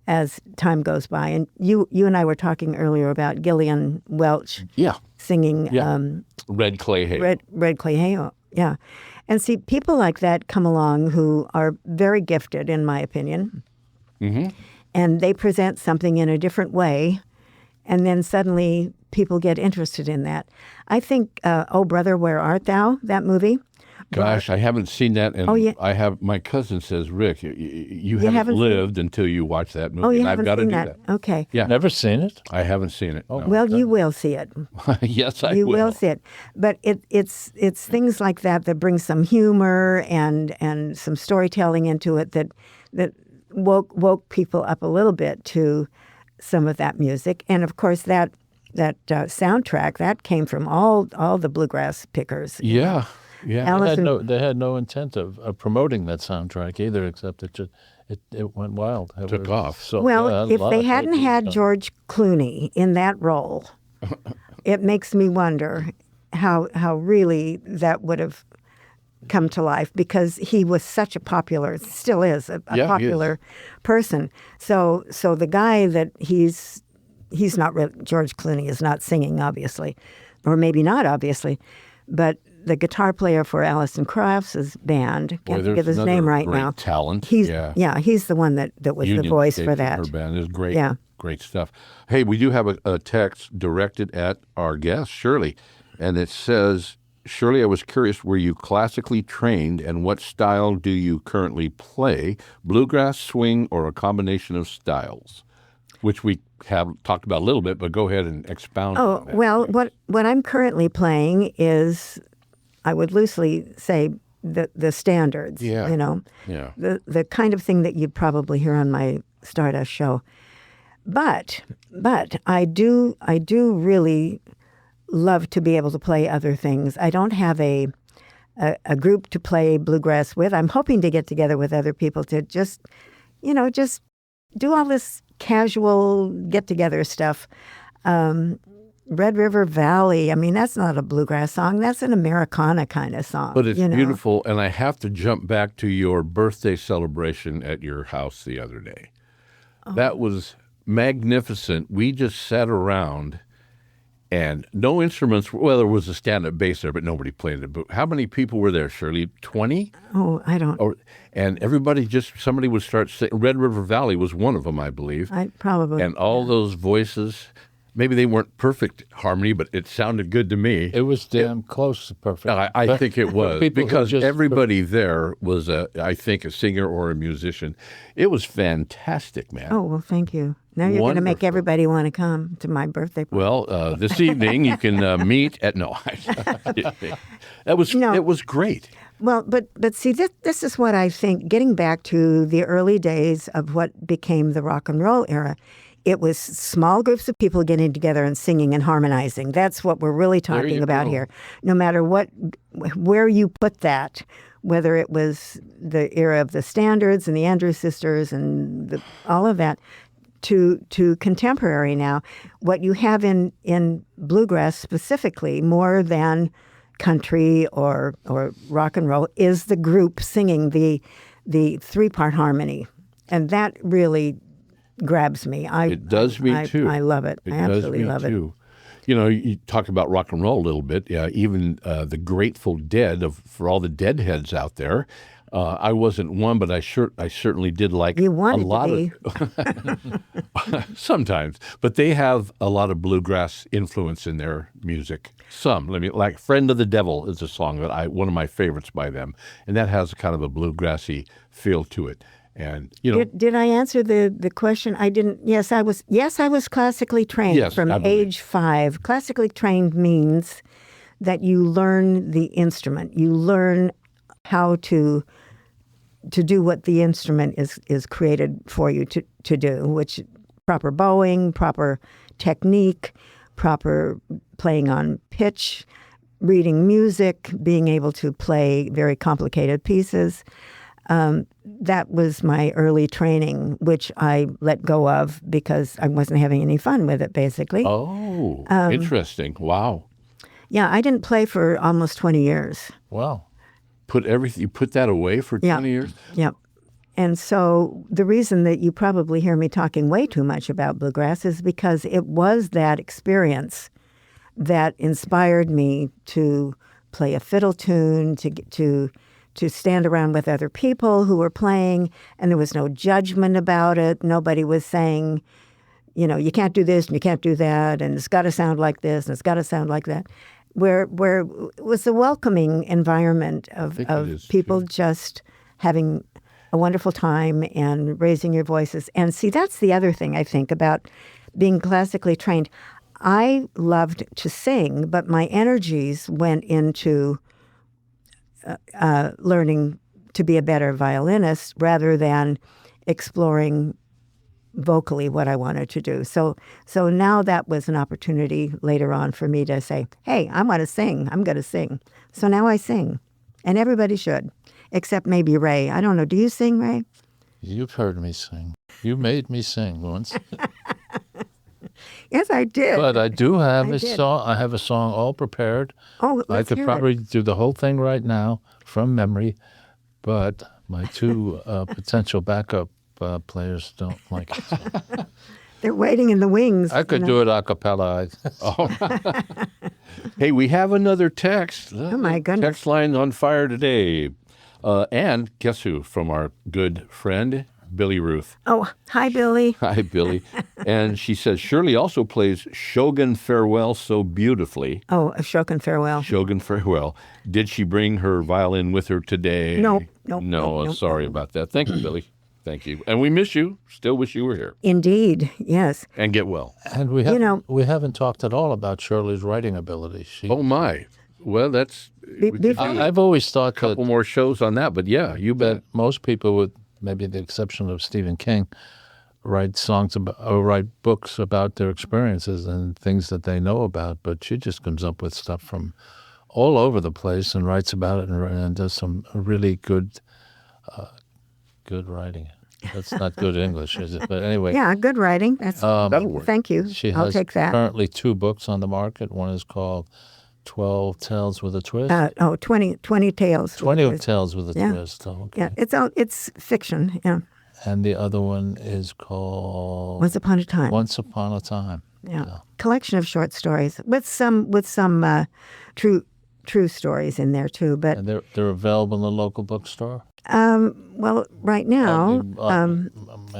as time goes by, and you and I were talking earlier about Gillian Welch singing Red Clay Hay. Red Clay Hay, yeah. And see, people like that come along who are very gifted, in my opinion, and they present something in a different way, and then suddenly people get interested in that. I think, Oh Brother, Where Art Thou, that movie. Gosh, I haven't seen that, and I have. My cousin says, Rick, you haven't lived until you watch that movie. Oh, you and haven't I've got to seen do that? Okay. Yeah, never seen it. I haven't seen it. Oh, no. Well, you will see it. Yes, I will. You will see it, but it's things like that bring some humor and some storytelling into it that woke people up a little bit to some of that music, and of course that soundtrack that came from all the bluegrass pickers. Yeah. Yeah, they had no intent of promoting that soundtrack either, except it went wild. It took off. So, if they hadn't had George Clooney in that role, it makes me wonder how really that would have come to life, because he was such a popular, still is a popular person. So the guy that he's not really, George Clooney is not singing, obviously, or maybe not obviously, but the guitar player for Alison Krauss's band, can't think of his name right now. Talent. He's the one that was Union the voice Station, for that. Her band is great. Yeah. Great stuff. Hey, we do have a text directed at our guest, Shirley, and it says, Shirley, I was curious, were you classically trained, and what style do you currently play? Bluegrass, swing, or a combination of styles? Which we have talked about a little bit, but go ahead and expound on that. Well, what I'm currently playing is, I would loosely say, the standards. Yeah. Yeah. The kind of thing that you'd probably hear on my Stardust show. But I do really love to be able to play other things. I don't have a group to play bluegrass with. I'm hoping to get together with other people to just do all this casual get-together stuff. Red River Valley, I mean, that's not a bluegrass song. That's an Americana kind of song. But it's beautiful, and I have to jump back to your birthday celebration at your house the other day. Oh. That was magnificent. We just sat around, and no instruments. Well, there was a stand-up bass there, but nobody played it. But how many people were there, Shirley? 20? Oh, I don't. And everybody somebody would start singing. Red River Valley was one of them, I believe. Probably. And all those voices. Maybe they weren't perfect harmony, but it sounded good to me. It was damn close to perfect. I think it was, because everybody there was, I think, a singer or a musician. It was fantastic, man. Oh, well, thank you. Now you're going to make everybody want to come to my birthday party. Well, this evening you can meet at, it was great. Well, but see, this is what I think, getting back to the early days of what became the rock and roll era. It was small groups of people getting together and singing and harmonizing. That's what we're really talking about here. No matter where you put that, whether it was the era of the Standards and the Andrews Sisters and all of that, to contemporary now, what you have in bluegrass specifically, more than country or rock and roll, is the group singing the 3-part harmony, and that really grabs me. It does me too. I love it. I absolutely love it. You know, you talk about rock and roll a little bit. Even the Grateful Dead, for all the Deadheads out there. I wasn't one, but I certainly did like you wanted a lot to of sometimes. But they have a lot of bluegrass influence in their music. Like "Friend of the Devil" is a song that one of my favorites by them, and that has kind of a bluegrassy feel to it. And did I answer the question? I didn't. Yes, I was. Yes, I was classically trained from age 5. Classically trained means that you learn the instrument. You learn how to do what the instrument is created for you to do, which proper bowing, proper technique, proper playing on pitch, reading music, being able to play very complicated pieces. That was my early training, which I let go of because I wasn't having any fun with it, basically. Oh, interesting. Wow. Yeah, I didn't play for almost 20 years. Wow. You put that away for 20 years? Yep. And so the reason that you probably hear me talking way too much about bluegrass is because it was that experience that inspired me to play a fiddle tune, to stand around with other people who were playing, and there was no judgment about it. Nobody was saying, you can't do this and you can't do that, and it's got to sound like this and it's got to sound like that. Where it was a welcoming environment of people just having a wonderful time and raising your voices. And see, that's the other thing I think about being classically trained. I loved to sing, but my energies went into learning to be a better violinist rather than exploring vocally what I wanted to do. So now that was an opportunity later on for me to say, hey, I want to sing. I'm going to sing. So now I sing. And everybody should, except maybe Ray. I don't know. Do you sing, Ray? You've heard me sing. You made me sing once. Yes, I did. But I do have a song. I have a song all prepared. Oh, I could probably do the whole thing right now from memory, but my 2 potential backup players don't like it. So. They're waiting in the wings. I could do it a cappella. Hey, we have another text. Oh, my goodness. Text line on fire today. And guess who? From our good friend, Billy Ruth. Oh, hi, Billy. Hi, Billy. And she says, Shirley also plays Shogun Farewell so beautifully. Oh, a Shogun Farewell. Shogun Farewell. Did she bring her violin with her today? No. Sorry about that. Thank you, Billy. Thank you. And we miss you. Still wish you were here. Indeed, yes. And get well. And we haven't talked at all about Shirley's writing ability. Oh, my. Well, that's... I've always thought a couple more shows on that, but yeah, you bet. Most people, with maybe the exception of Stephen King, write songs about, or write books about their experiences and things that they know about. But she just comes up with stuff from all over the place and writes about it and does some really good writing. That's not good English, is it? But anyway. Yeah, good writing. That'll work. Thank you. She I'll has take that. currently 2 books on the market. One is called 12 Tales with a Twist. 20 Tales. 20 Tales with a Yeah. Twist. Oh, okay. Yeah, it's fiction. Yeah. And the other one is called Once Upon a Time. Once Upon a Time. Yeah. Collection of short stories with some true stories in there too. But And they're available in the local bookstore. well, right now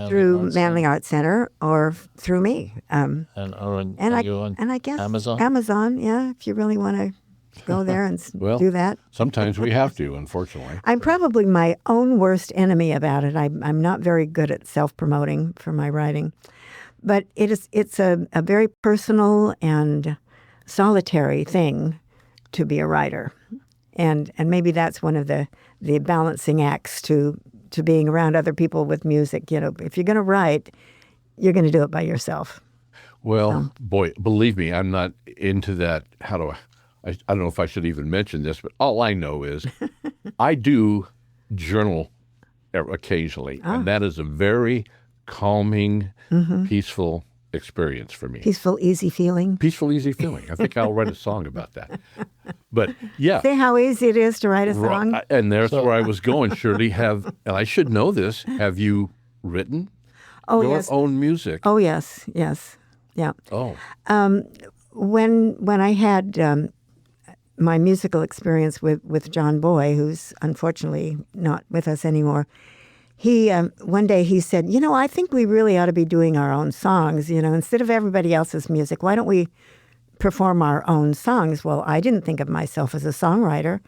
through Manly Arts Arts Center or through me. and I guess Amazon? Amazon, yeah, if you really want to go there and Well, do that. Sometimes we have to, unfortunately. I'm probably my own worst enemy about it. I'm not very good at self-promoting for my writing. But it's a very personal and solitary thing to be a writer. And maybe that's one of the balancing acts to being around other people with music. You know, if you're going to write, you're going to do it by yourself. Well, boy, believe me, I'm not into that. I don't know if I should even mention this, but all I know is I do journal occasionally, and that is a very calming, peaceful experience for me. Peaceful, easy feeling. Peaceful, easy feeling. I think I'll write a song about that. But yeah. See how easy it is to write a song? Right, and there's where I was going, Shirley. And I should know this, have you written your own music? Oh, yes. Yeah. Oh. When I had my musical experience with John Boy, who's unfortunately not with us anymore, he one day he said, I think we really ought to be doing our own songs, instead of everybody else's music. Why don't we perform our own songs? Well, I didn't think of myself as a songwriter,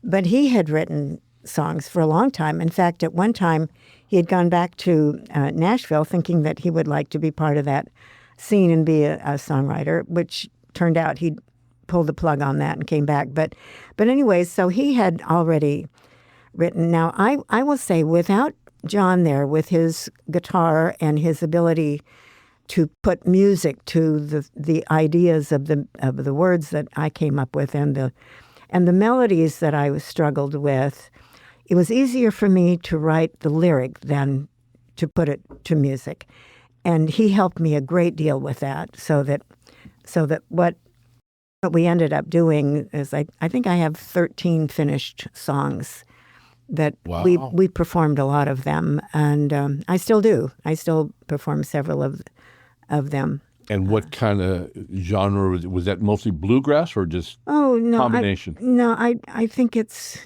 but he had written songs for a long time. In fact, at one time, he had gone back to Nashville thinking that he would like to be part of that scene and be a songwriter, which turned out he'd pulled the plug on that and came back. But anyways, so he had already written. Now, I will say, without John there, with his guitar and his ability to put music to the ideas of the words that I came up with and the melodies that I struggled with, it was easier for me to write the lyric than to put it to music. And he helped me a great deal with that, so that what we ended up doing is I think I have 13 finished songs that we performed a lot of them, and I still do. I still perform several of them. And what kind of genre was that? Mostly bluegrass or just combination? I think it's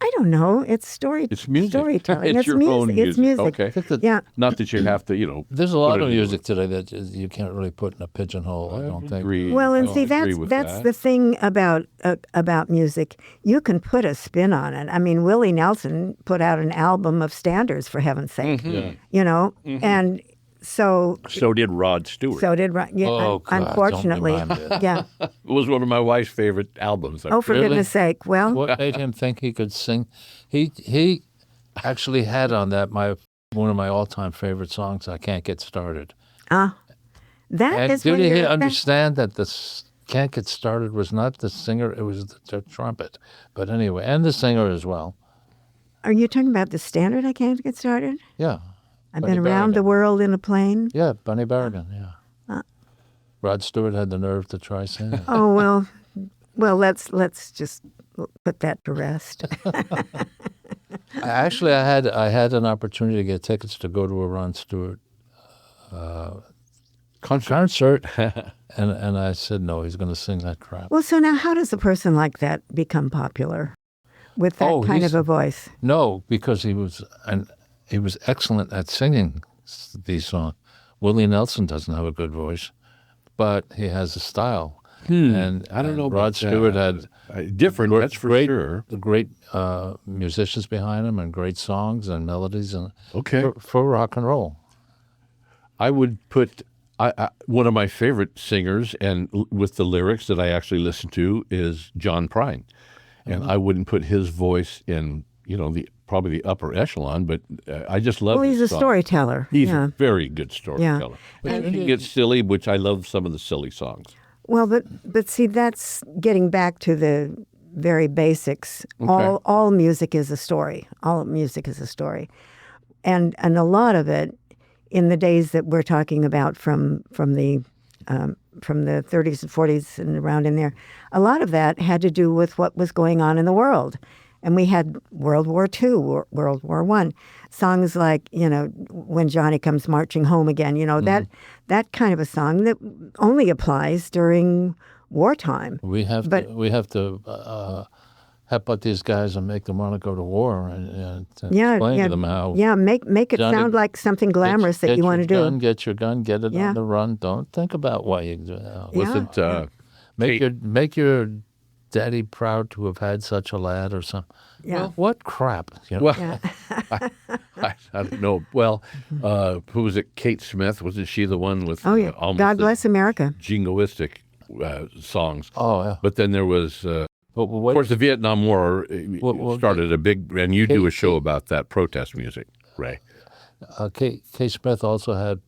I don't know. It's story. It's music. Storytelling. It's your music. own music. It's music. Okay. Yeah. Not that you have to, There's a lot of music today that you can't really put in a pigeonhole, I don't think. Well, and see, that's the thing about music. You can put a spin on it. I mean, Willie Nelson put out an album of standards, for heaven's sake. And so did Rod Stewart. So did Rod. Yeah, Oh, God, unfortunately, don't remind me. yeah. It was one of my wife's favorite albums. Oh, for goodness sake! Well, What made him think he could sing? He actually had on that one of my all-time favorite songs, "I Can't Get Started." that And is did when you you're- understand that the "Can't Get Started" was not the singer; it was the trumpet. But anyway, and the singer as well. Are you talking about the standard? I can't get started. Yeah. I've Bunny been around the Berrigan. world in a plane. Yeah, Bunny Berrigan. Yeah. Rod Stewart had the nerve to try singing. Oh well, let's just put that to rest. Actually, I had an opportunity to get tickets to go to a Rod Stewart concert, and I said no, he's going to sing that crap. Well, so now how does a person like that become popular with that kind of a voice? No, because he was excellent at singing these songs. Willie Nelson doesn't have a good voice, but he has a style. And I don't know about Rod Stewart that. had Different, that's for sure. great musicians behind him and great songs and melodies and Okay. for rock and roll. I would put one of my favorite singers, and with the lyrics that I actually listen to, is John Prine. And I wouldn't put his voice in, probably the upper echelon, but I just love. Well, he's a song. storyteller. He's yeah. a very good storyteller. Yeah. And he gets silly, which I love some of the silly songs. Well, but see, that's getting back to the very basics. Okay. All music is a story. All music is a story, and a lot of it in the days that we're talking about from the 30s and 40s and around in there, a lot of that had to do with what was going on in the world. And we had World War II, World War I. Songs like, When Johnny Comes Marching Home Again, that kind of a song that only applies during wartime. We have to headbutt these guys and make them want to go to war and explain to them how. Yeah, make it Johnny, sound like something glamorous that you want to do. Get your gun, get it on the run. Don't think about why you do it. Wasn't make your daddy proud to have had such a lad or something. Yeah. Well, what crap? Well, I don't know. Well, who was it? Kate Smith? Wasn't she the one with almost God Bless America. jingoistic songs? Oh, yeah. But then there was, of course, the Vietnam War started a big, and you do a show about that protest music, Ray. Kate Smith also had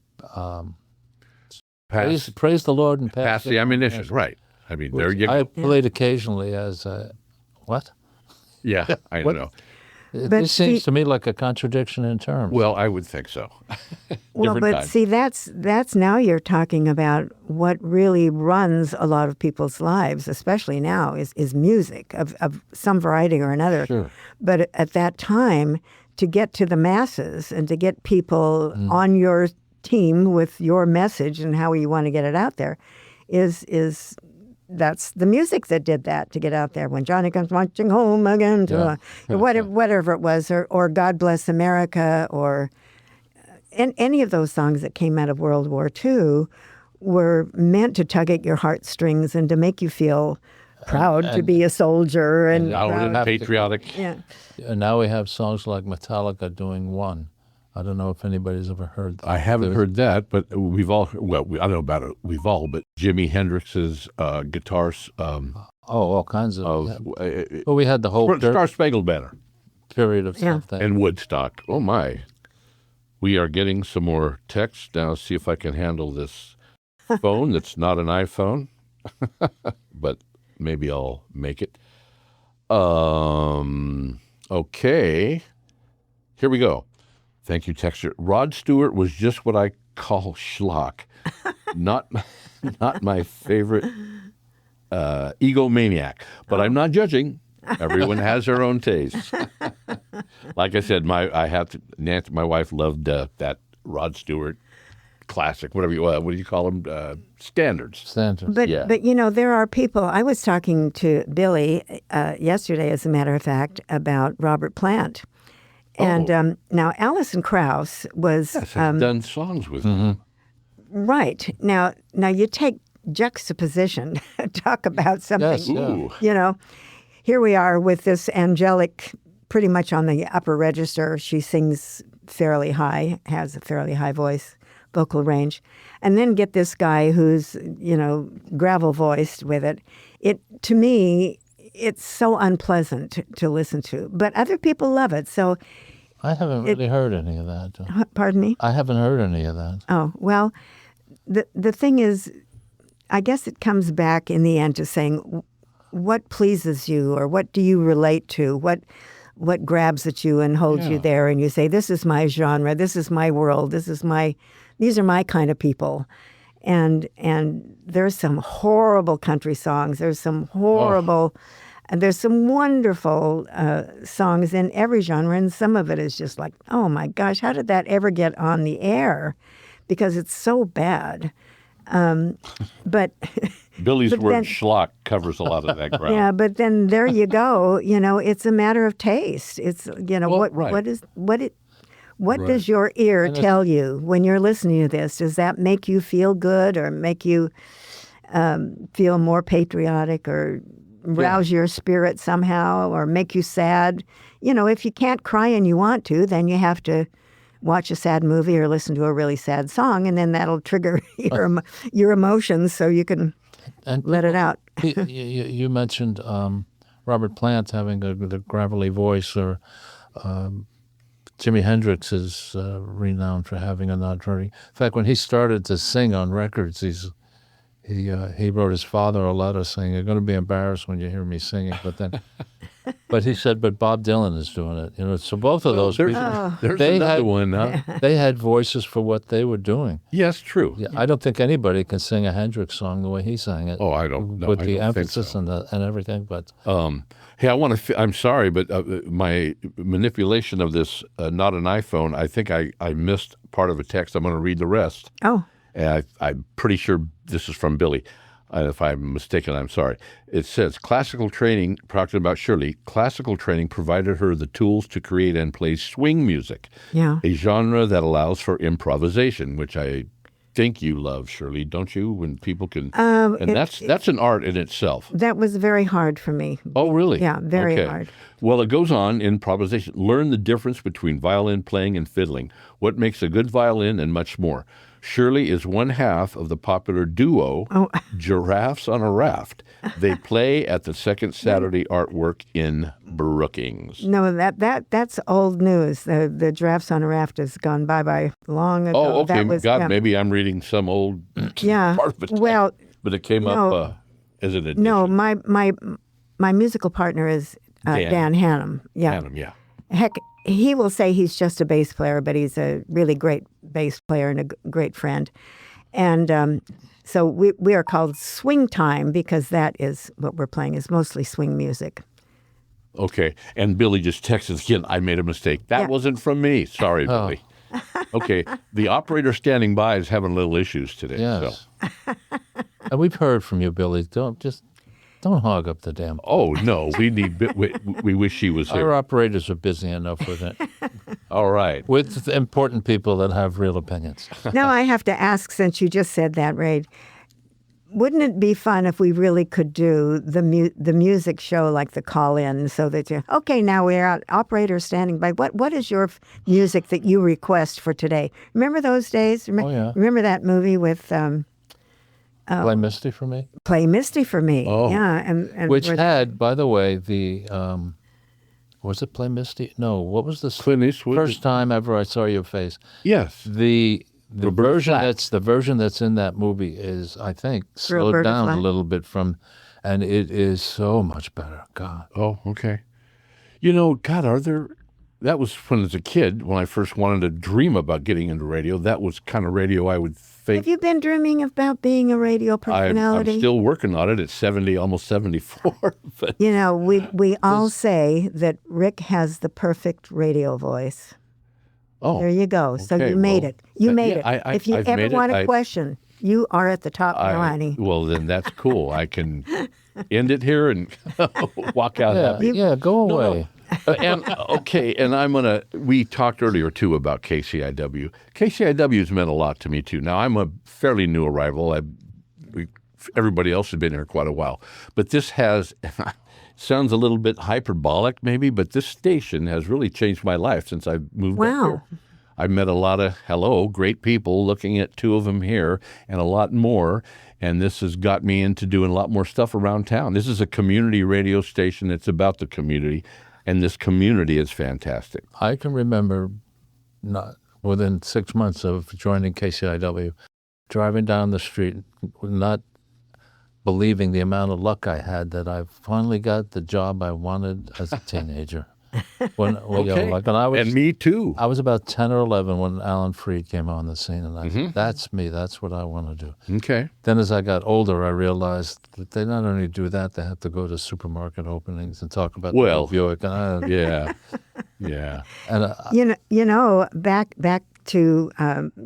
Pass praise the Lord and the ammunition, right. I mean, there you go. I played occasionally as what? Yeah, I know. This seems to me like a contradiction in terms. Well, I would think so. Well, but time. see, that's now you're talking about what really runs a lot of people's lives, especially now, is music of some variety or another. Sure. But at that time, to get to the masses and to get people on your team with your message and how you want to get it out there, that's the music that did that to get out there. When Johnny Comes Marching Home Again, whatever it was, or God Bless America, or any of those songs that came out of World War II were meant to tug at your heartstrings and to make you feel proud to be a soldier and patriotic. Yeah. And now we have songs like Metallica doing One. I don't know if anybody's ever heard that. I haven't heard that, but we've all, I don't know about it, but Jimi Hendrix's guitars. All kinds of. Well, we had the whole Star Spangled Banner. Period of stuff. And Woodstock. Oh, my. We are getting some more text. Now, see if I can handle this phone that's not an iPhone, but maybe I'll make it. Okay. Here we go. Thank you, texter. Rod Stewart was just what I call schlock. not my favorite egomaniac. But I'm not judging. Everyone has their own taste. Like I said, Nancy, my wife loved that Rod Stewart classic, what do you call them? Standards. But there are people. I was talking to Billy yesterday, as a matter of fact, about Robert Plant. And now Alison Krauss was done songs with him. Right. Now you take juxtaposition, talk about something. Yes, Here we are with this angelic, pretty much on the upper register. She sings fairly high, has a fairly high vocal range. And then get this guy who's, gravel voiced with it. To me, it's so unpleasant to listen to, but other people love it. So I haven't really heard any of that. Pardon me? I haven't heard any of that. Oh, well, the thing is, I guess it comes back in the end to saying what pleases you or what do you relate to, what grabs at you and holds you there, and you say, this is my genre, this is my world, these are my kind of people. And there's some horrible country songs. There's some horrible, and there's some wonderful songs in every genre. And some of it is just like, oh my gosh, how did that ever get on the air? Because it's so bad. But Billy's word schlock covers a lot of that ground. Yeah, but then there you go. It's a matter of taste. It's what does your ear tell you when you're listening to this? Does that make you feel good or make you feel more patriotic or rouse your spirit somehow or make you sad? If you can't cry and you want to, then you have to watch a sad movie or listen to a really sad song, and then that'll trigger your emotions so you can let it out. You mentioned Robert Plant having the gravelly voice, or Jimi Hendrix is renowned for having a not very. In fact, when he started to sing on records, he wrote his father a letter saying, "You're going to be embarrassed when you hear me singing." But he said, "But Bob Dylan is doing it." So both of those people, there's another one. Huh? they had voices for what they were doing. Yes, true. Yeah, I don't think anybody can sing a Hendrix song the way he sang it. Oh, I don't know. With the emphasis and everything. But hey, I'm sorry, but my manipulation of this not an iPhone. I think I missed part of a text. I'm going to read the rest. Oh. And I'm pretty sure this is from Billy. If I'm mistaken, I'm sorry. It says, classical training, talking about Shirley, classical training provided her the tools to create and play swing music, a genre that allows for improvisation, which I think you love, Shirley, don't you? When people can, and that's an art in itself. That was very hard for me. Oh, really? Yeah, very hard. Well, it goes on, improvisation. Learn the difference between violin playing and fiddling, what makes a good violin, and much more. Shirley is one half of the popular duo Giraffes on a Raft. They play at the Second Saturday Artwork in Brookings. No, that's old news. The Giraffes on a Raft has gone bye-bye long ago. Oh, okay. Maybe I'm reading some old part of it. Well, but it came up as an addition. No, my musical partner is Dan Hannum. Yeah. Hannum, yeah. Heck, he will say he's just a bass player, but he's a really great bass player and a great friend. And so we are called Swing Time because that is what we're playing, is mostly swing music. Okay. And Billy just texted again, I made a mistake. That wasn't from me. Sorry, Billy. Okay. The operator standing by is having little issues today. Yes. So. And we've heard from you, Billy. Don't hog up the damn. Oh, no. We wish she was here. Our operators are busy enough with it. All right. With important people that have real opinions. Now I have to ask, since you just said that, Ray, wouldn't it be fun if we really could do the music show like the call-in, so that now we're out, operators standing by. What is your music that you request for today? Remember those days? Remember that movie with... Play Misty for Me? Play Misty for Me. Oh. Yeah. And which had, by the way, the, was it Play Misty? No, what was the first time ever I saw your face? Yes. The version that's in that movie is, I think, slowed down a little bit and it is so much better. God. Oh, okay. God, that was when as a kid, when I first wanted to dream about getting into radio, that was kind of radio I would think. Have you been dreaming about being a radio personality? I'm still working on it at 70, almost 74. But we all say that Rick has the perfect radio voice. Oh. There you go. So you made it. You made it. If you ever want a question, you are at the top now, honey. Well, then that's cool. I can end it here and walk out happy. Yeah, go away. And we talked earlier too about KCIW. KCIW has meant a lot to me too. Now I'm a fairly new arrival. Everybody else has been here quite a while, but this sounds a little bit hyperbolic maybe, but this station has really changed my life since I moved up here. I've met a lot of great people, looking at two of them here and a lot more. And this has got me into doing a lot more stuff around town. This is a community radio station that's about the community. And this community is fantastic. I can remember not within 6 months of joining KCIW, driving down the street, not believing the amount of luck I had that I finally got the job I wanted as a teenager. And me too. I was about 10 or 11 when Alan Freed came on the scene, and I said, that's me. That's what I want to do. Okay. Then as I got older, I realized that they not only do that, they have to go to supermarket openings and talk about the Buick. Yeah. And back to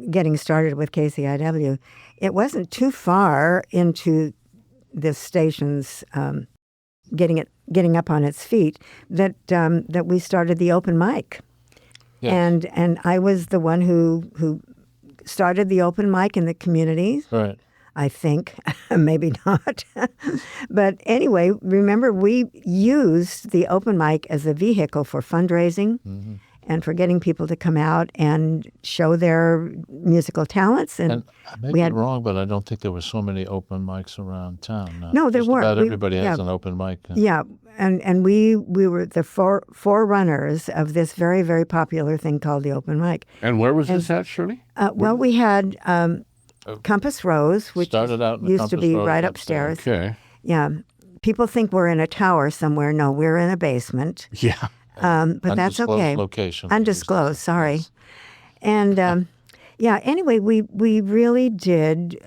getting started with KCIW, it wasn't too far into this station's getting up on its feet that we started the open mic. Yes. And I was the one who started the open mic in the community. Right. I think, maybe not. But anyway, remember, we used the open mic as a vehicle for fundraising and for getting people to come out and show their musical talents. And I may be wrong, but I don't think there were so many open mics around town. No, there weren't. About everybody has an open mic. Yeah, and we were the forerunners of this very, very popular thing called the open mic. And where was this at, Shirley? Well, we had Compass Rose, which started out in used to be Compass right Rose upstairs. Okay. Yeah. People think we're in a tower somewhere. No, we're in a basement. Yeah. But that's okay. Location. Undisclosed, sorry. And anyway, we really did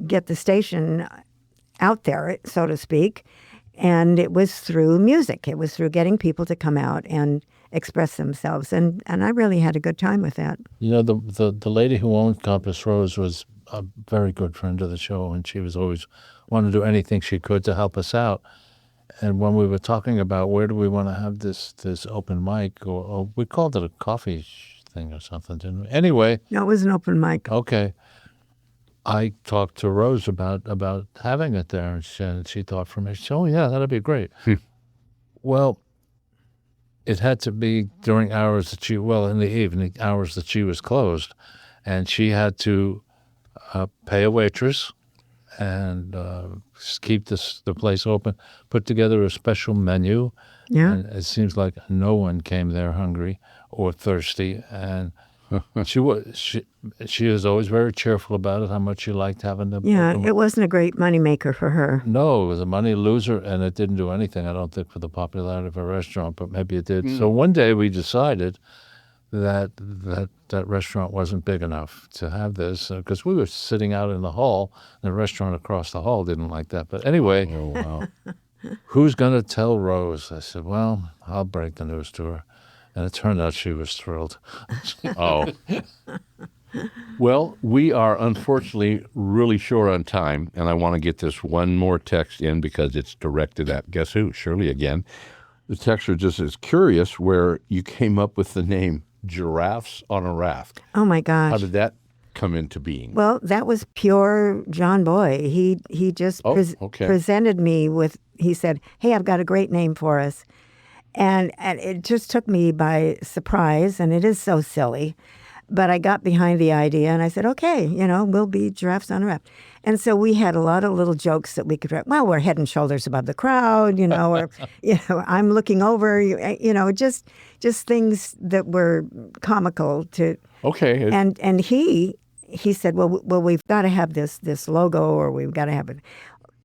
get the station out there, so to speak. And it was through music. It was through getting people to come out and express themselves. And I really had a good time with that. You know, the lady who owned Compass Rose was a very good friend of the show, and she was always wanted to do anything she could to help us out. And when we were talking about where do we want to have this open mic, or we called it a coffee thing or something, didn't we? Anyway. No, it was an open mic. Okay. I talked to Rose about having it there, and she thought for me, oh, yeah, that'd be great. Well, it had to be during hours that in the evening hours that she was closed, and she had to pay a waitress and keep the place open, put together a special menu. Yeah. And it seems like no one came there hungry or thirsty, and she was always very cheerful about it, how much she liked having the... Yeah, it wasn't a great moneymaker for her. No, it was a money loser, and it didn't do anything, I don't think, for the popularity of a restaurant, but maybe it did. So one day we decided that restaurant wasn't big enough to have this, because we were sitting out in the hall, and the restaurant across the hall didn't like that. But anyway, who's going to tell Rose? I said, well, I'll break the news to her. And it turned out she was thrilled. Oh. Well, we are unfortunately really short on time, and I want to get this one more text in because it's directed at, guess who? Shirley again. The texter just is curious where you came up with the name Giraffes on a Raft. Oh, my gosh. How did that come into being? Well, that was pure John Boy. He just presented me with, he said, hey, I've got a great name for us. And it just took me by surprise, and it is so silly. But I got behind the idea, and I said, okay, we'll be Giraffes on a Raft. And so we had a lot of little jokes that we could write. Well, we're head and shoulders above the crowd, or, I'm looking over, just things that were comical to. Okay. And he said, well, we've got to have this logo, or we've got to have it.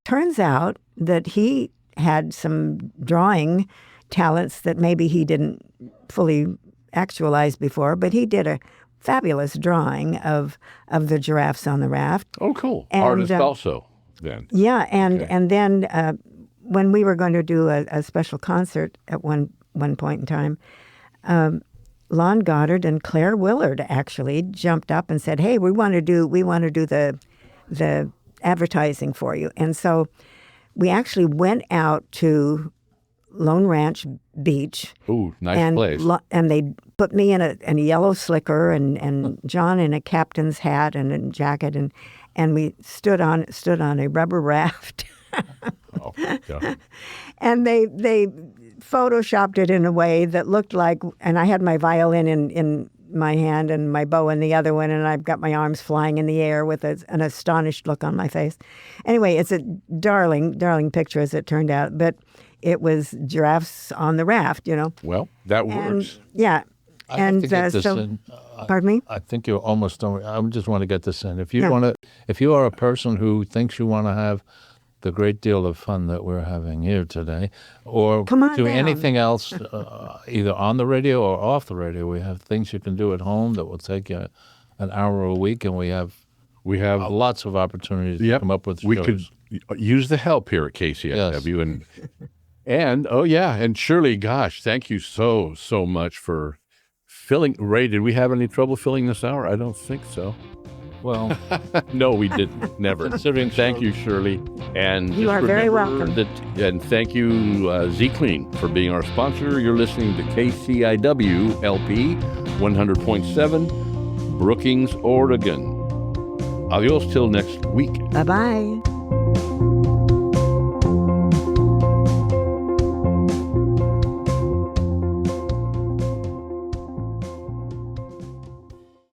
Turns out that he had some drawing talents that maybe he didn't fully actualize before, but he did a fabulous drawing of the giraffes on the raft. Oh, cool. And, artist also, then. Yeah, and then when we were going to do a special concert at one point in time, Lon Goddard and Claire Willard actually jumped up and said, hey, we want to do the advertising for you. And so we actually went out to Lone Ranch Beach. Ooh, nice place. And they put me in a yellow slicker and John in a captain's hat and a jacket, and we stood on a rubber raft. Oh, yeah. And they photoshopped it in a way that looked like, and I had my violin in my hand and my bow in the other one, and I've got my arms flying in the air with an astonished look on my face. Anyway, it's a darling picture as it turned out, but it was giraffes on the raft, Well, that works. Yeah. Pardon me? I think you're almost done. I just want to get this in. If you are a person who thinks you want to have the great deal of fun that we're having here today, or do anything else, either on the radio or off the radio, we have things you can do at home that will take you an hour a week, and we have lots of opportunities to come up with shows. We could use the help here at KCIW. Yes. And Shirley, gosh, thank you so much for filling. Ray, did we have any trouble filling this hour? I don't think so. Well, no, we didn't. Never. Thank you, Shirley. And you are very welcome. And thank you, Z-Clean, for being our sponsor. You're listening to KCIW LP 100.7, Brookings, Oregon. Adios till next week. Bye-bye.